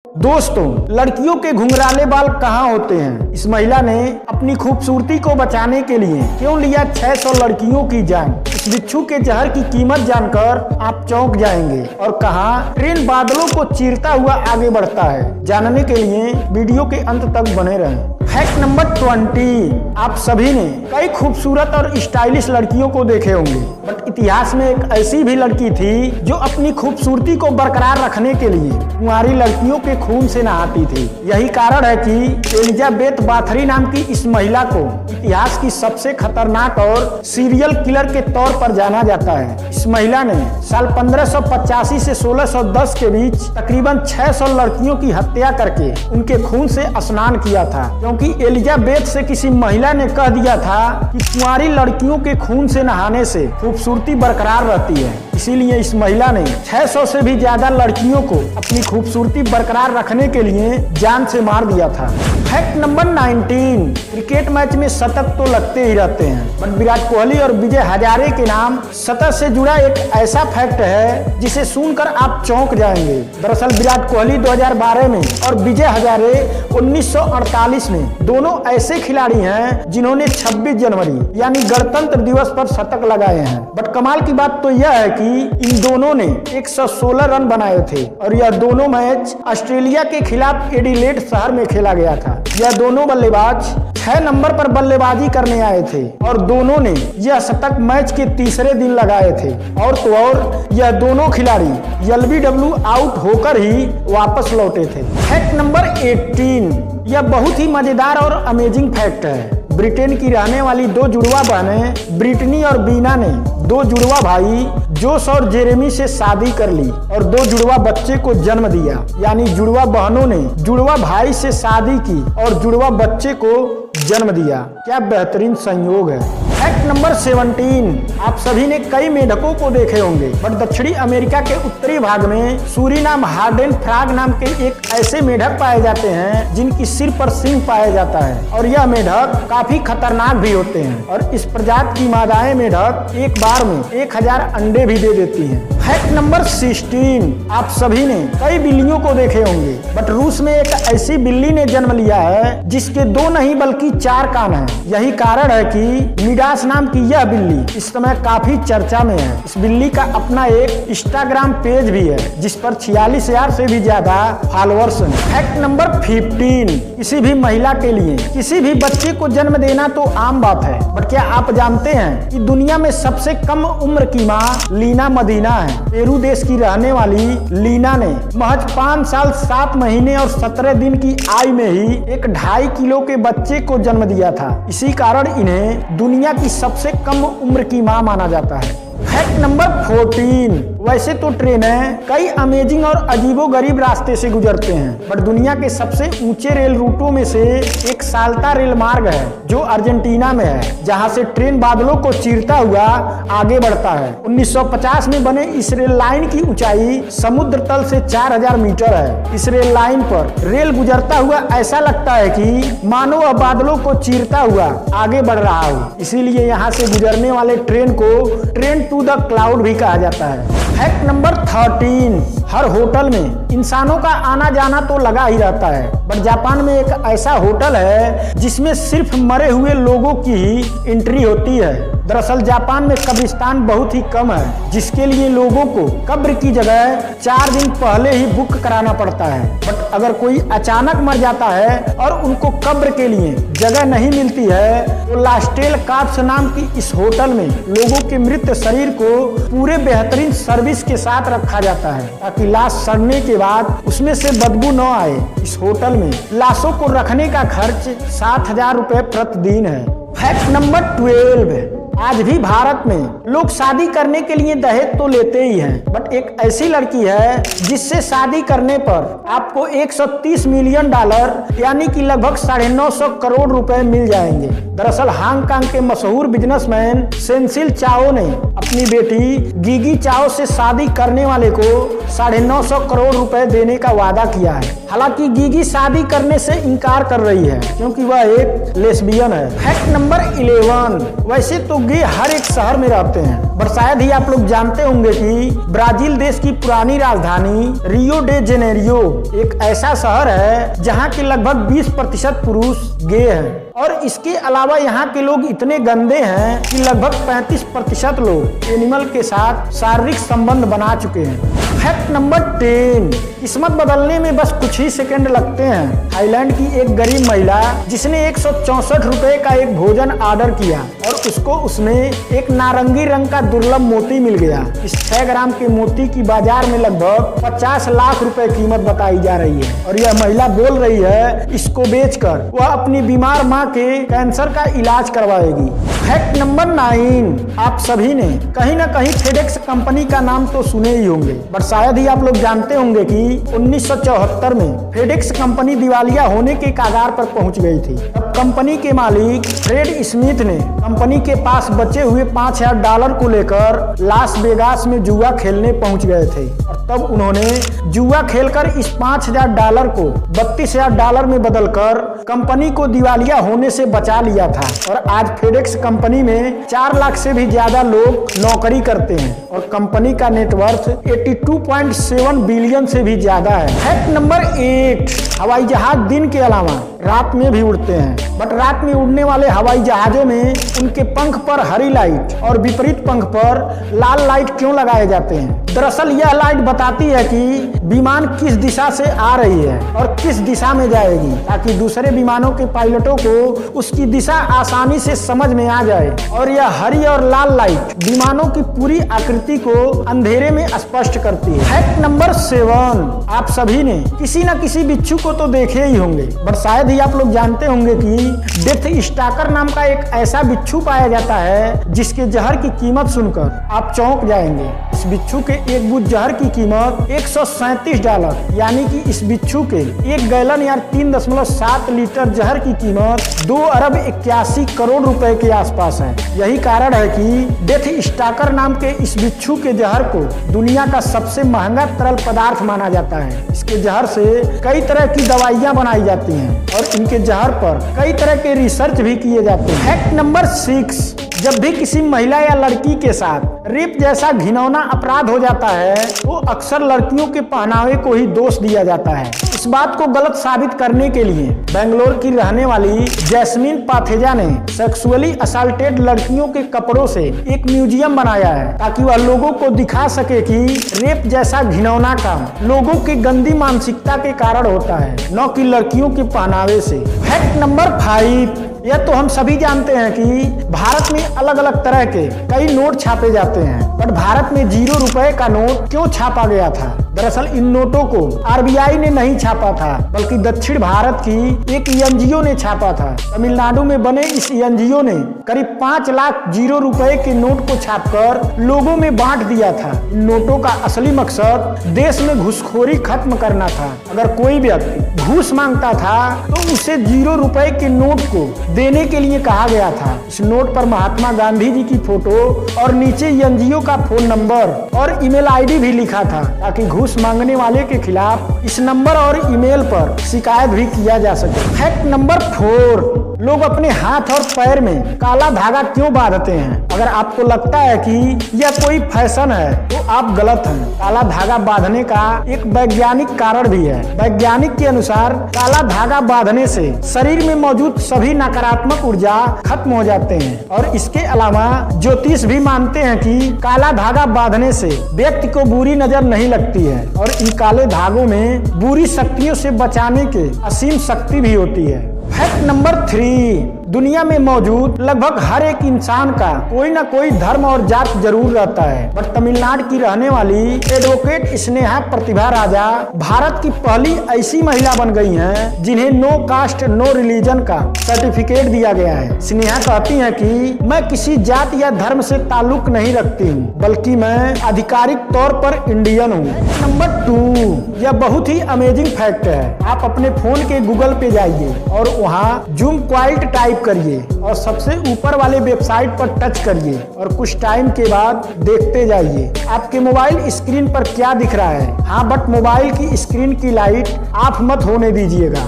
दोस्तों, लड़कियों के घुंघराले बाल कहाँ होते हैं? इस महिला ने अपनी खूबसूरती को बचाने के लिए क्यों लिया 600 लड़कियों की जान? इस बिच्छू के जहर की कीमत जानकर आप चौंक जाएंगे और कहाँ ट्रेन बादलों को चीरता हुआ आगे बढ़ता है। जानने के लिए वीडियो के अंत तक बने रहें। फैक्ट नंबर 20, आप सभी ने कई खूबसूरत और स्टाइलिश लड़कियों को देखे होंगे, बट इतिहास में एक ऐसी भी लड़की थी जो अपनी खूबसूरती को बरकरार रखने के लिए कुंवारी लड़कियों के खून से नहाती थी। यही कारण है कि एलिजाबेथ बाथरी नाम की इस महिला को इतिहास की सबसे खतरनाक और सीरियल किलर के तौर पर जाना जाता है। इस महिला ने साल 1585 से 1610 के बीच तकरीबन 600 लड़कियों की हत्या करके उनके खून से स्नान किया था, क्योंकि एलिजाबेथ से किसी महिला ने कह दिया था कि कुंवारी लड़कियों के खून से नहाने से खूबसूरती बरकरार रहती है। इसीलिए इस महिला ने 600 से भी ज्यादा लड़कियों को अपनी खूबसूरती बरकरार रखने के लिए जान से मार दिया था। फैक्ट नंबर 19, क्रिकेट मैच में शतक तो लगते ही रहते हैं, बट विराट कोहली और विजय हजारे के नाम शतक से जुड़ा एक ऐसा फैक्ट है जिसे सुनकर आप चौंक जाएंगे। दरअसल विराट कोहली 2012 में और विजय हजारे 1948 में दोनों ऐसे खिलाड़ी हैं जिन्होंने 26 जनवरी यानी गणतंत्र दिवस पर शतक लगाए हैं। बट कमाल की बात तो यह है कि इन दोनों ने 116 रन बनाए थे और यह दोनों मैच ऑस्ट्रेलिया के खिलाफ एडिलेड शहर में खेला गया था। यह दोनों बल्लेबाज 6 नंबर पर बल्लेबाजी करने आए थे और दोनों ने यह शतक मैच के तीसरे दिन लगाए थे। और तो और यह दोनों खिलाड़ी एलबीडब्ल्यू आउट होकर ही वापस लौटे थे। फैक्ट नंबर 18, यह बहुत ही मजेदार और अमेजिंग फैक्ट है। ब्रिटेन की रहने वाली दो जुड़वा बहनें ब्रिटनी और बीना ने दो जुड़वा भाई जोश और जेरेमी से शादी कर ली और दो जुड़वा बच्चे को जन्म दिया। यानी जुड़वा बहनों ने जुड़वा भाई से शादी की और जुड़वा बच्चे को जन्म दिया। क्या बेहतरीन संयोग है। फैक्ट नंबर 17, आप सभी ने कई मेढकों को देखे होंगे, बट दक्षिणी अमेरिका के उत्तरी भाग में सूरीनाम हार्डेन फ्रॉग नाम के एक ऐसे मेढक पाए जाते हैं जिनकी सिर पर सींग पाया जाता है और यह मेढक काफी खतरनाक भी होते हैं और इस प्रजाति की मादाएं मेढक एक बार में 1000 अंडे भी दे देती हैं। फैक्ट नंबर 16, आप सभी ने कई बिल्लियों को देखे होंगे, बट रूस में एक ऐसी बिल्ली ने जन्म लिया है जिसके 2 नहीं बल्कि 4 कान हैं। यही कारण है कि मिडास नाम की यह बिल्ली इस समय काफी चर्चा में है। इस बिल्ली का अपना एक इंस्टाग्राम पेज भी है जिस पर 46,000 से भी ज्यादा फॉलोअर्स हैं। फैक्ट नंबर 15, किसी भी महिला के लिए किसी भी बच्चे को जन्म देना तो आम बात है, बट क्या आप जानते हैं कि दुनिया में सबसे कम उम्र की माँ लीना मदीना है। पेरू देश की रहने वाली लीना ने महज 5 साल 7 महीने और 17 दिन की आयु में ही एक 2.5 किलो के बच्चे को जन्म दिया था। इसी कारण इन्हें दुनिया की सबसे कम उम्र की मां माना जाता है। फैक्ट नंबर 14, वैसे तो ट्रेनें कई अमेजिंग और अजीबोगरीब रास्ते से गुजरते हैं, बट दुनिया के सबसे ऊंचे रेल रूटों में से एक साल्ता रेल मार्ग है जो अर्जेंटीना में है, जहां से ट्रेन बादलों को चीरता हुआ आगे बढ़ता है। 1950 में बने इस रेल लाइन की ऊंचाई समुद्र तल से 4000 मीटर है। इस रेल लाइन पर रेल गुजरता हुआ ऐसा लगता है कि मानो वह बादलों को चीरता हुआ आगे बढ़ रहा हो। इसीलिए यहाँ से गुजरने वाले ट्रेन को ट्रेन टू द क्लाउड भी कहा जाता है। फैक्ट नंबर 13, हर होटल में इंसानों का आना जाना तो लगा ही रहता है, बट जापान में एक ऐसा होटल है जिसमें सिर्फ मरे हुए लोगों की ही एंट्री होती है। दरअसल जापान में कब्रिस्तान बहुत ही कम है, जिसके लिए लोगों को कब्र की जगह 4 दिन पहले ही बुक कराना पड़ता है। बट अगर कोई अचानक मर जाता है और उनको कब्र के लिए जगह नहीं मिलती है तो लास्टेल कार्प्स नाम की इस होटल में लोगों के मृत शरीर को पूरे बेहतरीन सर्विस के साथ रखा जाता है ताकि लाश सड़ने के बाद उसमें से बदबू न आए। इस होटल में लाशों को रखने का खर्च 7,000 रुपए प्रतिदिन है। फैक्ट नंबर 12, आज भी भारत में लोग शादी करने के लिए दहेज तो लेते ही हैं, बट एक ऐसी लड़की है जिससे शादी करने पर आपको 130 मिलियन डॉलर यानी कि लगभग 950 करोड़ रुपए मिल जाएंगे। दरअसल हांगकांग के मशहूर बिजनेसमैन सेंसिल चाओ ने अपनी बेटी गिगी चाओ से शादी करने वाले को 950 करोड़ रुपए देने का वादा किया है। हालांकि गिगी शादी करने से इनकार कर रही है क्योंकि वह एक लेस्बियन है। फैक्ट नंबर 11, वैसे तो पोर्चुगीज हर एक शहर में रहते हैं। पर शायद ही आप लोग जानते होंगे कि ब्राजील देश की पुरानी राजधानी रियो डे जेनेरियो एक ऐसा शहर है जहां के लगभग 20% पुरुष गे हैं। और इसके अलावा यहाँ के लोग इतने गंदे हैं कि लगभग 35% लोग एनिमल के साथ शारीरिक संबंध बना चुके हैं। फैक्ट नंबर 10, किस्मत बदलने में बस कुछ ही सेकंड लगते हैं। थाईलैंड की एक गरीब महिला जिसने 164 रुपए का एक भोजन ऑर्डर किया और उसको उसमें एक नारंगी रंग का दुर्लभ मोती मिल गया। इस 6 ग्राम के मोती की बाजार में लगभग 50 लाख रुपए कीमत बताई जा रही है और यह महिला बोल रही है इसको बेचकर वह अपनी बीमार माँ के कैंसर का इलाज करवाएगी। फैक्ट नंबर 9, आप सभी ने कहीं ना कहीं फेडेक्स कंपनी का नाम तो सुने ही होंगे, बट शायद ही आप लोग जानते होंगे कि 1974 में फेडेक्स कंपनी दिवालिया होने के कगार पर पहुंच गई थी। तब कंपनी के मालिक फ्रेड स्मिथ ने कंपनी के पास बचे हुए $5000 को लेकर लास वेगास में जुआ खेलने पहुंच गए थे और तब उन्होंने जुआ खेलकर इस $5000 को $32,000 में बदलकर कंपनी को दिवालिया होने से बचा लिया था। और आज फेडेक्स कंपनी में 4 लाख से भी ज्यादा लोग नौकरी करते हैं और कंपनी का नेटवर्थ 82.7 बिलियन से भी ज्यादा है। फैक्ट नंबर 8, हवाई जहाज दिन के अलावा रात में भी उड़ते हैं, बट रात में उड़ने वाले हवाई जहाजों में उनके पंख पर हरी लाइट और विपरीत पंख पर लाल लाइट क्यों लगाए जाते हैं? दरअसल यह लाइट बताती है कि विमान किस दिशा से आ रही है और किस दिशा में जाएगी, ताकि दूसरे विमानों के पायलटों को उसकी दिशा आसानी से समझ में आ जाए। और यह हरी और लाल लाइट विमानों की पूरी आकृति को अंधेरे में स्पष्ट करती है। फैक्ट नंबर 7, आप सभी ने किसी न किसी बिच्छू को तो देखे ही होंगे, बट शायद ही आप लोग जानते होंगे कि डेथ स्टाकर नाम का एक ऐसा बिच्छू पाया जाता है जिसके जहर की कीमत सुनकर आप चौंक जाएंगे। इस बिच्छू के एक बूंद जहर की कीमत $137, यानी कि इस बिच्छू के 1 गैलन या 3.7 लीटर जहर की कीमत 2 अरब 81 करोड़ रुपए के आसपास है। यही कारण है कि डेथ स्टाकर नाम के इस बिच्छू के जहर को दुनिया का सबसे महंगा तरल पदार्थ माना जाता है। इसके जहर से कई तरह की दवाइयां बनाई जाती हैं और इनके जहर पर कई तरह के रिसर्च भी किए जाते हैं। फैक्ट नंबर 6, जब भी किसी महिला या लड़की के साथ रेप जैसा घिनौना अपराध हो जाता है तो अक्सर लड़कियों के पहनावे को ही दोष दिया जाता है। इस बात को गलत साबित करने के लिए बेंगलोर की रहने वाली जैस्मिन पाथेजा ने सेक्सुअली असल्टेड लड़कियों के कपड़ों से एक म्यूजियम बनाया है ताकि वह लोगों को दिखा सके कि रेप जैसा घिनौना काम लोगों की गंदी मानसिकता के कारण होता है, न कि लड़कियों के पहनावे से। फैक्ट नंबर 5, यह तो हम सभी जानते हैं कि भारत में अलग अलग तरह के कई नोट छापे जाते हैं, बट भारत में 0 रुपए का नोट क्यों छापा गया था? दरअसल इन नोटों को आरबीआई ने नहीं छापा था, बल्कि दक्षिण भारत की एक एनजीओ ने छापा था। तमिलनाडु में बने इस एनजीओ ने करीब 5 लाख 0 रुपए के नोट को छापकर लोगों में बांट दिया था। इन नोटों का असली मकसद देश में घूसखोरी खत्म करना था। अगर कोई व्यक्ति घूस मांगता था तो उसे 0 रुपए के नोट को देने के लिए कहा गया था। इस नोट पर महात्मा गांधी जी की फोटो और नीचे एनजीओ का फोन नंबर और ईमेल आईडी भी लिखा था ताकि घूस मांगने वाले के खिलाफ इस नंबर और ईमेल पर शिकायत भी किया जा सके। फैक्ट नंबर 4, लोग अपने हाथ और पैर में काला धागा क्यों बांधते हैं? अगर आपको लगता है कि यह कोई फैशन है तो आप गलत हैं। काला धागा बांधने का एक वैज्ञानिक कारण भी है। वैज्ञानिक के अनुसार काला धागा बांधने से शरीर में मौजूद सभी नकारात्मक ऊर्जा खत्म हो जाते हैं और इसके अलावा ज्योतिष भी मानते हैं कि काला धागा बांधने से व्यक्ति को बुरी नजर नहीं लगती है और इन काले धागों में बुरी शक्तियों से बचाने के असीम शक्ति भी होती है। फैक्ट नंबर 3, दुनिया में मौजूद लगभग हर एक इंसान का कोई ना कोई धर्म और जात जरूर रहता है, बट तमिलनाडु की रहने वाली एडवोकेट स्नेहा प्रतिभा राजा भारत की पहली ऐसी महिला बन गई हैं जिन्हें नो कास्ट नो रिलीजन का सर्टिफिकेट दिया गया है। स्नेहा कहती हैं कि मैं किसी जात या धर्म से ताल्लुक नहीं रखती हूँ, बल्कि मैं आधिकारिक तौर पर इंडियन हूँ। नंबर 2, यह बहुत ही अमेजिंग फैक्ट है। आप अपने फोन के गूगल पे जाइए और वहाँ जूम क्वाइट टाइप करिए और सबसे ऊपर वाले वेबसाइट पर टच करिए और कुछ टाइम के बाद देखते जाइए आपके मोबाइल स्क्रीन पर क्या दिख रहा है। हाँ, बट मोबाइल की स्क्रीन की लाइट ऑफ मत होने दीजिएगा।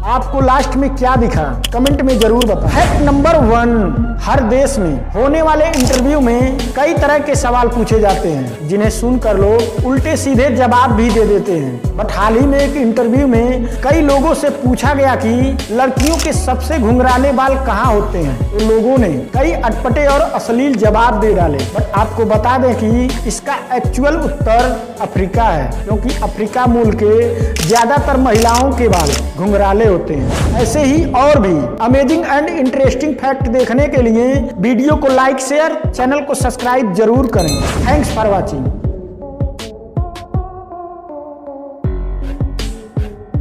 आपको लास्ट में क्या दिखा कमेंट में जरूर बताएं। फैक्ट नंबर 1, हर देश में होने वाले इंटरव्यू में कई तरह के सवाल पूछे जाते हैं जिन्हें सुनकर लोग उल्टे सीधे जवाब भी दे देते हैं। बट हाल ही में एक इंटरव्यू में कई लोगों से पूछा गया कि लड़कियों के सबसे घुंघराले बाल कहाँ होते हैं, तो लोगों ने कई अटपटे और अश्लील जवाब दे डाले। बट आपको बता दें कि इसका एक्चुअल उत्तर अफ्रीका है, क्योंकि अफ्रीका मूल के ज्यादातर महिलाओं के बाल घुंघराले होते हैं। ऐसे ही और भी अमेजिंग एंड इंटरेस्टिंग फैक्ट देखने के लिए वीडियो को लाइक शेयर चैनल को सब्सक्राइब जरूर करें। Thanks for watching.